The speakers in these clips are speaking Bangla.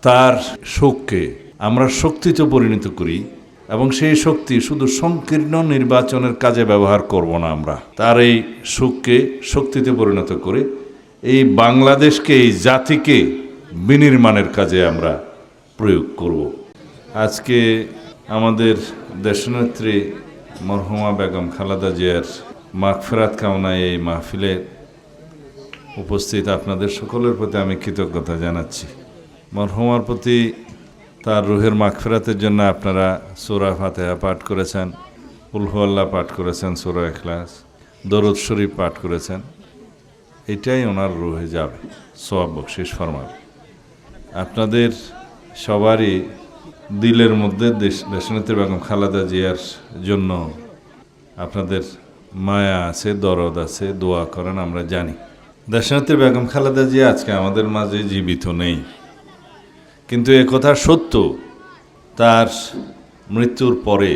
তার শোককে আমরা শক্তিতে পরিণত করি এবং সেই শক্তি শুধু সংকীর্ণ নির্বাচনের কাজে ব্যবহার করব না। আমরা তার এই শোককে শক্তিতে পরিণত করে এই বাংলাদেশকে, এই জাতিকে বিনির্মাণের কাজে আমরা প্রয়োগ করব। আজকে আমাদের দেশনেত্রী মরহুমা বেগম খালেদা জিয়ার মাগফিরাত কামনায় এই মাহফিলে উপস্থিত আপনাদের সকলের প্রতি আমি কৃতজ্ঞতা জানাচ্ছি। মরহুমার প্রতি তার রুহের মাগফিরাতের জন্য আপনারা সূরা ফাতিহা পাঠ করেছেন, কুল হুয়াল্লাহ পাঠ করেছেন, সূরা ইখলাস, দরুদ শরীফ পাঠ করেছেন। এটাই ওনার রুহে যাবে, সওয়াব বকশিশ ফরমাবে। আপনাদের সবারই দিলের মধ্যে দেশনেত্রী বেগম খালেদা জিয়ার জন্য আপনাদের মায়া আছে, দরদ আছে, দোয়া করেন, আমরা জানি। দেশনেত্রী বেগম খালেদা জিয়া আজকে আমাদের মাঝে জীবিত নেই, কিন্তু একথা সত্য, তার মৃত্যুর পরে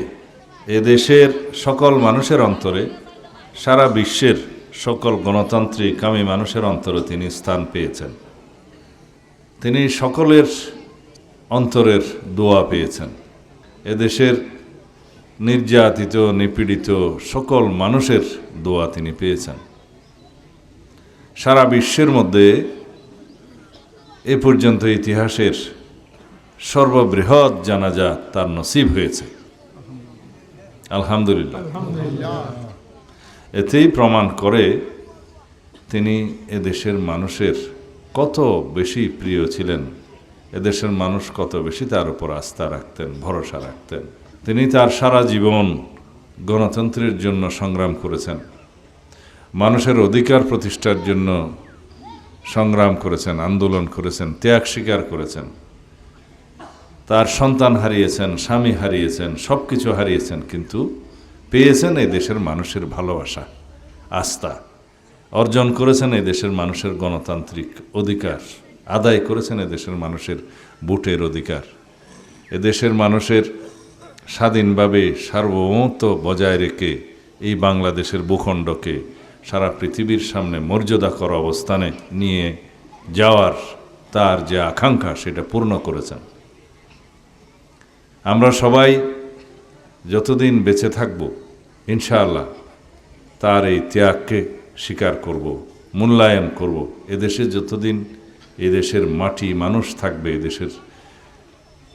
এদেশের সকল মানুষের অন্তরে, সারা বিশ্বের সকল গণতান্ত্রিক কামী মানুষের অন্তরে তিনি স্থান পেয়েছেন। তিনি সকলের অন্তরের দোয়া পেয়েছেন। এদেশের নির্যাতিত, নিপীড়িত সকল মানুষের দোয়া তিনি পেয়েছেন। সারা বিশ্বের মধ্যে এ পর্যন্ত ইতিহাসের সর্ববৃহৎ জানাজা তার নসিব হয়েছে, আলহামদুলিল্লাহ। এতেই প্রমাণ করে তিনি এদেশের মানুষের কত বেশি প্রিয় ছিলেন, এদেশের মানুষ কত বেশি তার উপর আস্থা রাখতেন, ভরসা রাখতেন। তিনি তার সারা জীবন গণতন্ত্রের জন্য সংগ্রাম করেছেন, মানুষের অধিকার প্রতিষ্ঠার জন্য সংগ্রাম করেছেন, আন্দোলন করেছেন, ত্যাগ স্বীকার করেছেন। তার সন্তান হারিয়েছেন, স্বামী হারিয়েছেন, সব কিছু হারিয়েছেন, কিন্তু পেয়েছেন এই দেশের মানুষের ভালোবাসা, আস্থা অর্জন করেছেন। এই দেশের মানুষের গণতান্ত্রিক অধিকার আদায় করেছেন, এদেশের মানুষের ভোটের অধিকার, এদেশের মানুষের স্বাধীনভাবে সার্বভৌমত্ব বজায় রেখে এই বাংলাদেশের ভূখণ্ডকে সারা পৃথিবীর সামনে মর্যাদাকর অবস্থানে নিয়ে যাওয়ার তার যে আকাঙ্ক্ষা, সেটা পূর্ণ করেছেন। আমরা সবাই যতদিন বেঁচে থাকব, ইনশাআল্লাহ তার এই ত্যাগকে স্বীকার করব, মূল্যায়ন করব। এদেশে যতদিন এদেশের মাটি, মানুষ থাকবে, এদেশের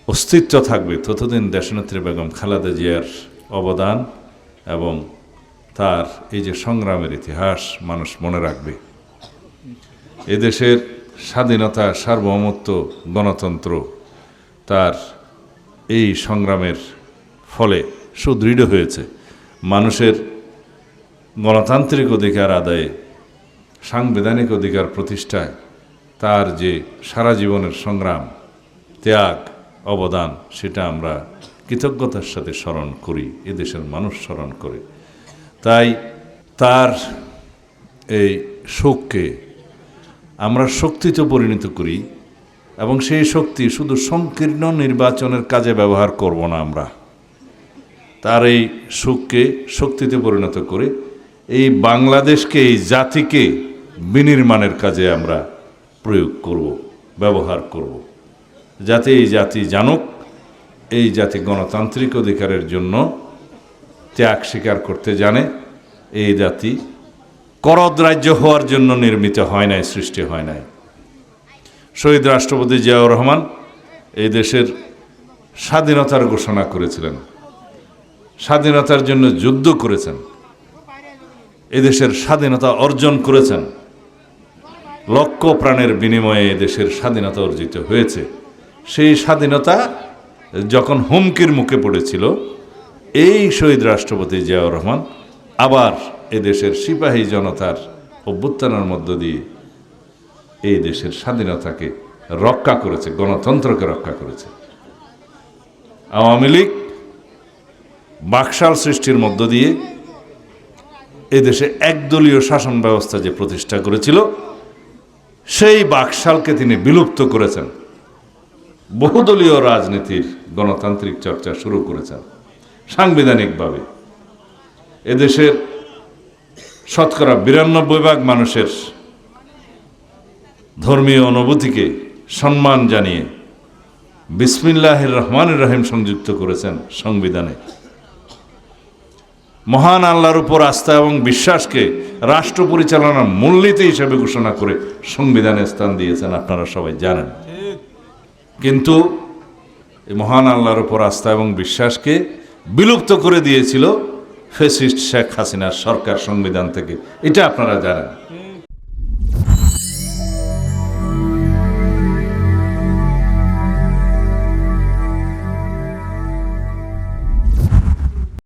অস্তিত্ব থাকবে, ততদিন দেশনেত্রী বেগম খালেদা জিয়ার অবদান এবং তার এই যে সংগ্রামের ইতিহাস মানুষ মনে রাখবে। এদেশের স্বাধীনতা, সার্বভৌমত্ব, গণতন্ত্র তার এই সংগ্রামের ফলে সুদৃঢ় হয়েছে। মানুষের গণতান্ত্রিক অধিকার আদায়ে, সাংবিধানিক অধিকার প্রতিষ্ঠায় তার যে সারা জীবনের সংগ্রাম, ত্যাগ, অবদান, সেটা আমরা কৃতজ্ঞতার সাথে স্মরণ করি, এদেশের মানুষ স্মরণ করে। তাই তার এই শোককে আমরা শক্তিতে পরিণত করি এবং সেই শক্তি শুধু সংকীর্ণ নির্বাচনের কাজে ব্যবহার করব না। আমরা তার এই শোককে শক্তিতে পরিণত করে এই বাংলাদেশকে, এই জাতিকে বিনির্মাণের কাজে আমরা প্রয়োগ করব, ব্যবহার করব, যাতে এই জাতি জানুক, এই জাতি গণতান্ত্রিক অধিকারের জন্য ত্যাগ স্বীকার করতে জানে। এই জাতি করদরাজ্য হওয়ার জন্য নির্মিত হয় নাই, সৃষ্টি হয় নাই। শহীদ রাষ্ট্রপতি জিয়াউর রহমান এই দেশের স্বাধীনতার ঘোষণা করেছিলেন, স্বাধীনতার জন্য যুদ্ধ করেছেন, এদেশের স্বাধীনতা অর্জন করেছেন। লক্ষ প্রাণের বিনিময়ে এদেশের স্বাধীনতা অর্জিত হয়েছে। সেই স্বাধীনতা যখন হুমকির মুখে পড়েছিল, এই শহীদ রাষ্ট্রপতি জিয়াউর রহমান আবার এদেশের সিপাহী জনতার অভ্যুত্থানের মধ্য দিয়ে এই দেশের স্বাধীনতাকে রক্ষা করেছে, গণতন্ত্রকে রক্ষা করেছে। আওয়ামী লীগ বাকশাল সৃষ্টির মধ্য দিয়ে এদেশে একদলীয় শাসন ব্যবস্থা যে প্রতিষ্ঠা করেছিল, সেই বাকশালকে তিনি বিলুপ্ত করেছেন। বহুদলীয় রাজনীতির গণতান্ত্রিক চর্চা শুরু করেছেন সাংবিধানিকভাবে। এদেশের শতকরা 92% মানুষের ধর্মীয় অনুভূতিকে সম্মান জানিয়ে বিসমিল্লাহির রহমানির রহিম সংযুক্ত করেছেন সংবিধানে। মহান আল্লাহর উপর আস্থা এবং বিশ্বাসকে রাষ্ট্র পরিচালনার মূলনীতি হিসেবে ঘোষণা করে সংবিধানে স্থান দিয়েছেন, আপনারা সবাই জানেন। কিন্তু এই মহান আল্লাহর উপর আস্থা এবং বিশ্বাসকে বিলুপ্ত করে দিয়েছিল ফ্যাসিস্ট শেখ হাসিনার সরকার সংবিধান থেকে, এটা আপনারা জানেন।